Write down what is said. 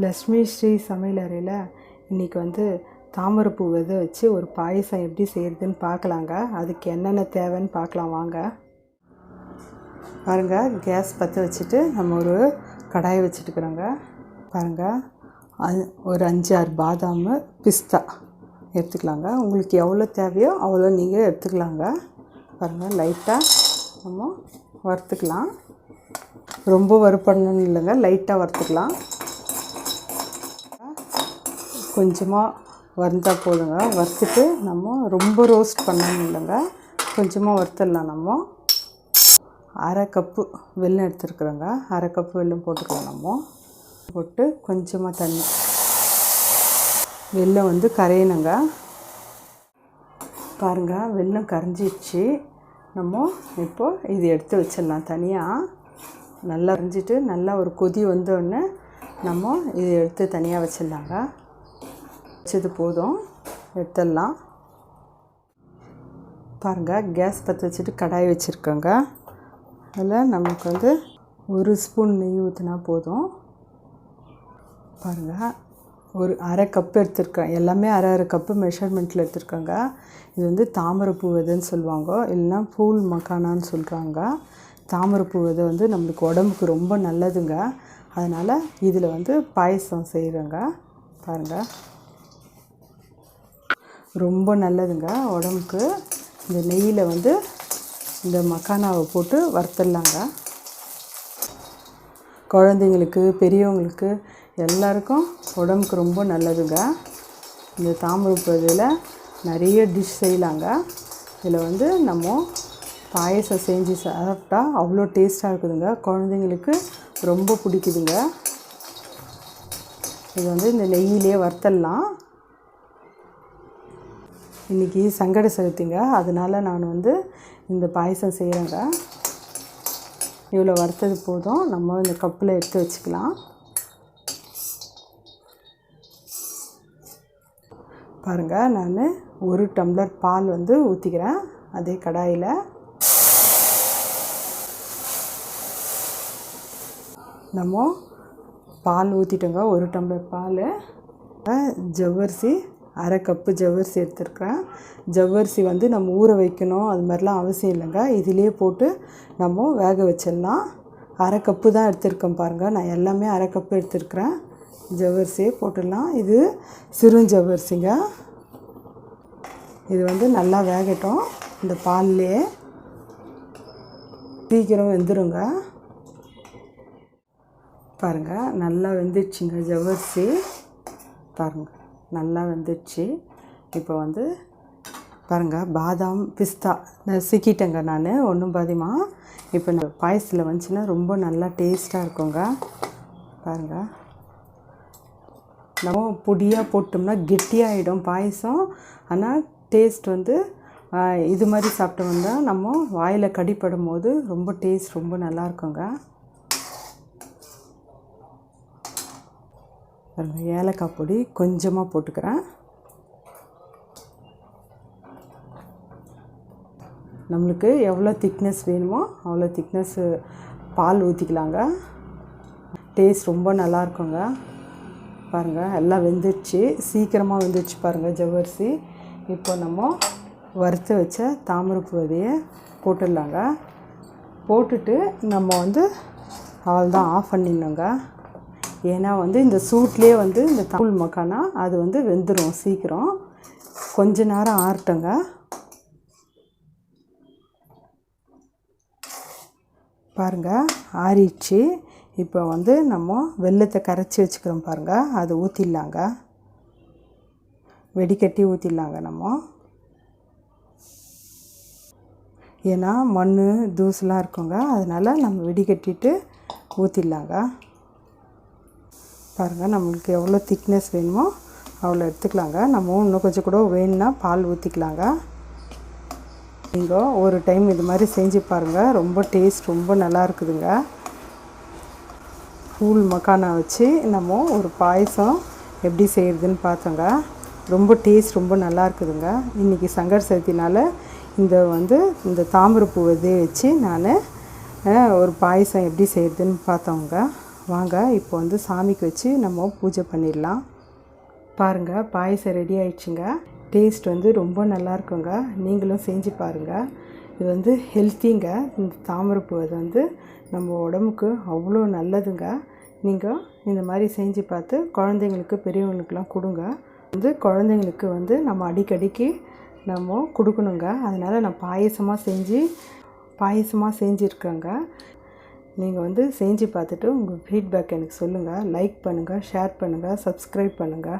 லக்ஷ்மி ஸ்ரீ சமையலறையில் இன்றைக்கி வந்து தாமரைப்பூ விதை வச்சு ஒரு பாயசம் எப்படி செய்கிறதுன்னு பார்க்கலாங்க. அதுக்கு என்னென்ன தேவைன்னு பார்க்கலாம் வாங்க. பாருங்கள், கேஸ் பற்ற வச்சுட்டு நம்ம ஒரு கடாயை வச்சுட்டுக்கிறோங்க. பாருங்கள், ஒரு 5-6 பாதாம், பிஸ்தா எடுத்துக்கலாங்க. உங்களுக்கு எவ்வளோ தேவையோ அவ்வளோ நீங்கள் எடுத்துக்கலாங்க. பாருங்கள், லைட்டாக நம்ம வறுத்துக்கலாம். ரொம்ப வறுப்படணும்னு இல்லைங்க, லைட்டாக வறுத்துக்கலாம். கொஞ்சமாக வறுத்தால் போதுங்க. வறுத்துட்டு நம்ம ரொம்ப ரோஸ்ட் பண்ணணும் இல்லைங்க, கொஞ்சமாக வறுத்துடலாம். நம்ம 1/2 கப்பு வெல்லம் எடுத்துருக்குறோங்க. 1/2 கப்பு வெல்லம் போட்டுக்கலாம். நம்ம போட்டு கொஞ்சமாக தண்ணி, வெல்லம் வந்து கரையணுங்க. பாருங்கள், வெல்லம் கரைஞ்சிடுச்சு. நம்ம இப்போது இது எடுத்து வச்சிடலாம் தனியாக. நல்லா கரைஞ்சிட்டு நல்லா ஒரு கொதி வந்தோடனே நம்ம இது எடுத்து தனியாக வச்சிடலாங்க. வச்சது போதும், எடுத்துடலாம். பாருங்கள், கேஸ் பற்ற வச்சுட்டு கடாய் வச்சுருக்கோங்க. அதில் நமக்கு வந்து 1 ஸ்பூன் நெய் ஊற்றினா போதும். பாருங்கள், ஒரு 1/2 கப்பு எடுத்துருக்கேன். எல்லாமே 1/2 கப்பு மெஷர்மெண்ட்டில் எடுத்துருக்கோங்க. இது வந்து தாமரைப்பூ விதைன்னு சொல்லுவாங்க, இல்லைன்னா பூல் மக்கானான்னு சொல்கிறாங்க. தாமரைப்பூ விதை வந்து நம்மளுக்கு உடம்புக்கு ரொம்ப நல்லதுங்க. அதனால் இதில் வந்து பாயசம் செய்கிறோங்க. பாருங்கள், ரொம்ப நல்லதுங்க உடம்புக்கு. இந்த நெய்யில் வந்து இந்த மக்கானாவை போட்டு வறுத்துடலாங்க. குழந்தைங்களுக்கு, பெரியவங்களுக்கு எல்லாருக்கும் உடம்புக்கு ரொம்ப நல்லதுங்க. இந்த தாமரைப்பூ இதில் நிறைய டிஷ் செய்யலாங்க. இதில் வந்து நம்ம பாயசம் செஞ்சு சாப்பிட்டா அவ்வளோ டேஸ்ட்டாக இருக்குதுங்க. குழந்தைங்களுக்கு ரொம்ப பிடிக்குதுங்க. இது வந்து இந்த நெய்யிலே வறுத்தடலாம். இன்றைக்கி சங்கட சதுர்த்திங்க, அதனால் நான் வந்து இந்த பாயசம் செய்கிறேங்க. இவ்வளோ வறுத்தது போதும். நம்ம இந்த கப்பில் எடுத்து வச்சுக்கலாம். பாருங்கள், நான் 1 டம்ளர் பால் வந்து ஊற்றிக்கிறேன் அதே கடாயில். நம்ம பால் ஊற்றிட்டோங்க, 1 டம்ளர் பால். ஜவ்வரிசி 1/2 கப்பு ஜவ்வரிசி எடுத்துருக்கிறேன். ஜவ்வரிசி வந்து நம்ம ஊற வைக்கணும் அது மாதிரிலாம் அவசியம் இல்லைங்க. இதிலே போட்டு நம்ம வேக வச்சிடலாம். 1/2 கப்பு தான் எடுத்துருக்கேன். பாருங்கள், நான் எல்லாமே 1/2 கப்பு எடுத்துருக்கிறேன். ஜவ்வரிசியே போட்டுடலாம். இது சிறுஞ்சவ்வரிசிங்க. இது வந்து நல்லா வேகட்டும் இந்த பால்லே. சீக்கிரம் வெந்துருங்க. பாருங்கள், நல்லா வெந்துடுச்சுங்க ஜவ்வரிசி. பாருங்கள், நல்லா வெந்துடுச்சு. இப்போ வந்து பாருங்கள், பாதாம், பிஸ்தா நசுக்கிட்டேங்க நான் ஒன்றும் பாதியமாக. இப்போ நான் பாயசத்தில் வந்துச்சுன்னா ரொம்ப நல்லா டேஸ்ட்டாக இருக்குங்க. பாருங்கள், நம்ம பொடியாக போட்டோம்னா கெட்டியாகிடும் பாயசம். ஆனால் டேஸ்ட் வந்து இது மாதிரி சாப்பிட்டோம்னா நம்ம வாயில் கடிப்படும் போது ரொம்ப டேஸ்ட் ரொம்ப நல்லா இருக்குங்க. ஏலக்காய் பொடி கொஞ்சமாக போட்டுக்கிறேன். நம்மளுக்கு எவ்வளோ திக்னஸ் வேணுமோ அவ்வளோ திக்னஸ்ஸு பால் ஊற்றிக்கலாங்க. டேஸ்ட் ரொம்ப நல்லா இருக்குங்க. பாருங்கள், எல்லாம் வெந்துடுச்சு, சீக்கிரமாக வெந்துடுச்சு. பாருங்கள் ஜவ்வரிசி. இப்போ நம்ம வறுத்து வச்ச தாமரைப்பூ விதையை போட்டுடலாங்க. போட்டுட்டு நம்ம வந்து அவ்வளோதான், ஆஃப் பண்ணிடணுங்க. ஏன்னா வந்து இந்த சூட்லேயே வந்து இந்த பூல் மக்கானா அது வந்து வெந்துடும் சீக்கிரம். கொஞ்ச நேரம் ஆறட்டுங்க. பாருங்கள், ஆறிடுச்சு. இப்போ வந்து நம்ம வெல்லத்தை கரைச்சி வச்சுக்கிறோம் பாருங்கள், அது ஊற்றிடலாங்க. வெடிக்கட்டி ஊற்றிடலாங்க நம்ம. ஏன்னா மண் தூசுலாம் இருக்குங்க, அதனால் நம்ம வெடிக்கட்டிட்டு ஊற்றிடலாங்க. பாருங்கள், நம்மளுக்கு எவ்வளோ திக்னஸ் வேணுமோ அவ்வளோ எடுத்துக்கலாங்க. நம்ம இன்னும் கொஞ்சம் கூட வேணும்னா பால் ஊற்றிக்கலாங்க. நீங்கள் ஒரு டைம் இது மாதிரி செஞ்சு பாருங்கள், ரொம்ப டேஸ்ட் ரொம்ப நல்லா இருக்குதுங்க. பூல் மக்கானா வச்சு நம்ம ஒரு பாயசம் எப்படி செய்கிறதுன்னு பார்த்தோங்க. ரொம்ப டேஸ்ட் ரொம்ப நல்லா இருக்குதுங்க. இன்றைக்கி சங்கட சதுர்த்தினால் இந்த தாமரைப்பூ விதையை வச்சு நான் ஒரு பாயசம் எப்படி செய்கிறதுன்னு பார்த்தோங்க. வாங்க இப்போ வந்து சாமிக்கு வச்சு நம்ம பூஜை பண்ணிடலாம். பாருங்கள், பாயசம் ரெடி ஆயிடுச்சுங்க. டேஸ்ட் வந்து ரொம்ப நல்லா இருக்குங்க. நீங்களும் செஞ்சு பாருங்கள். இது வந்து ஹெல்த்திங்க. இந்த தாமரைப்பூ வந்து நம்ம உடம்புக்கு அவ்வளோ நல்லதுங்க. நீங்கள் இந்த மாதிரி செஞ்சு பார்த்து குழந்தைங்களுக்கு பெரியவங்களுக்கெலாம் கொடுங்க. வந்து குழந்தைங்களுக்கு வந்து நம்ம அடிக்கடிக்கு நம்ம கொடுக்கணுங்க. அதனால் நான் பாயசமாக செஞ்சுருக்கேங்க. நீங்கள் வந்து செஞ்சு பார்த்துட்டு உங்கள் ஃபீட்பேக் எனக்கு சொல்லுங்கள். லைக் பண்ணுங்கள், ஷேர் பண்ணுங்கள், சப்ஸ்கிரைப் பண்ணுங்கள்.